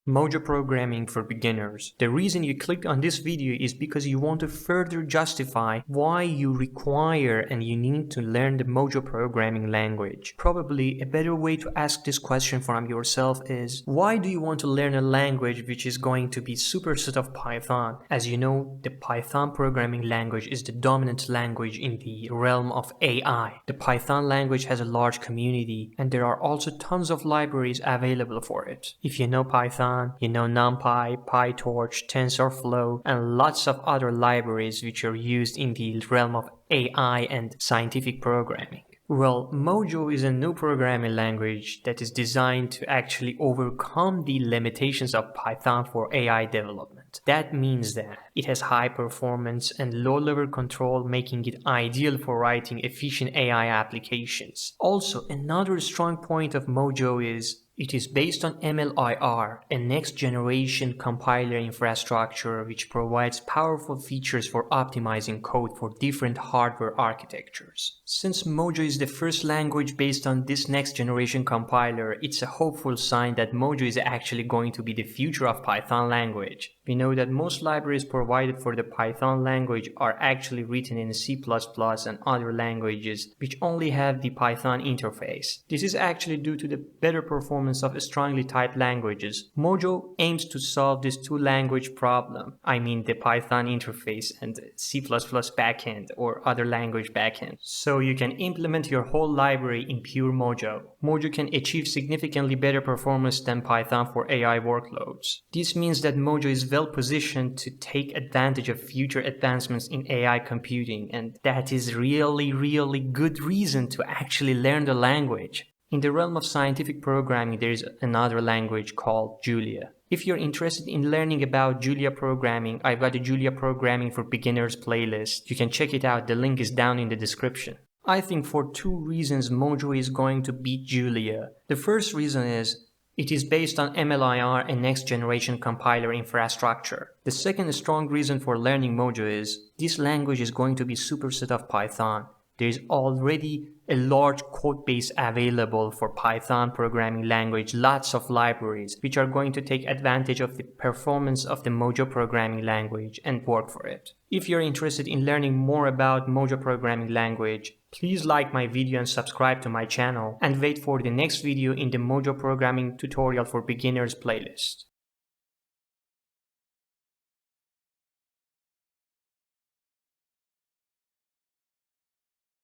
Mojo Programming for Beginners. The reason you clicked on this video is because you want to further justify why you require and you need to learn the Mojo programming language. Probably a better way to ask this question from yourself is, why do you want to learn a language which is going to be superset of Python? As you know, the Python programming language is the dominant language in the realm of AI. The Python language has a large community and there are also tons of libraries available for it. If you know Python, you know NumPy, PyTorch, TensorFlow, and lots of other libraries which are used in the realm of AI and scientific programming. Well, Mojo is a new programming language that is designed to actually overcome the limitations of Python for AI development. That means that it has high performance and low-level control, making it ideal for writing efficient AI applications. Also, another strong point of Mojo is it is based on Mlir, a next-generation compiler infrastructure which provides powerful features for optimizing code for different hardware architectures. Since Mojo is the first language based on this next-generation compiler, it's a hopeful sign that Mojo is actually going to be the future of Python language. We know that most libraries provided for the Python language are actually written in C++ and other languages which only have the Python interface. This is actually due to the better performance of strongly typed languages. Mojo aims to solve this two-language problem. I mean the Python interface and C++ backend or other language backend. So you can implement your whole library in pure Mojo. Mojo can achieve significantly better performance than Python for AI workloads. This means that Mojo is well positioned to take advantage of future advancements in AI computing, and that is really good reason to actually learn the language. In the realm of scientific programming, there is another language called Julia. If you're interested in learning about Julia programming, I've got a Julia Programming for Beginners playlist. You can check it out, the link is down in the description. I think for two reasons Mojo is going to beat Julia. The first reason is it is based on Mlir, a next-generation compiler infrastructure. The second strong reason for learning Mojo is this language is going to be superset of Python. There is already a large code base available for Python programming language, lots of libraries which are going to take advantage of the performance of the Mojo programming language and work for it. If you're interested in learning more about Mojo programming language, please like my video and subscribe to my channel and wait for the next video in the Mojo programming tutorial for beginners playlist.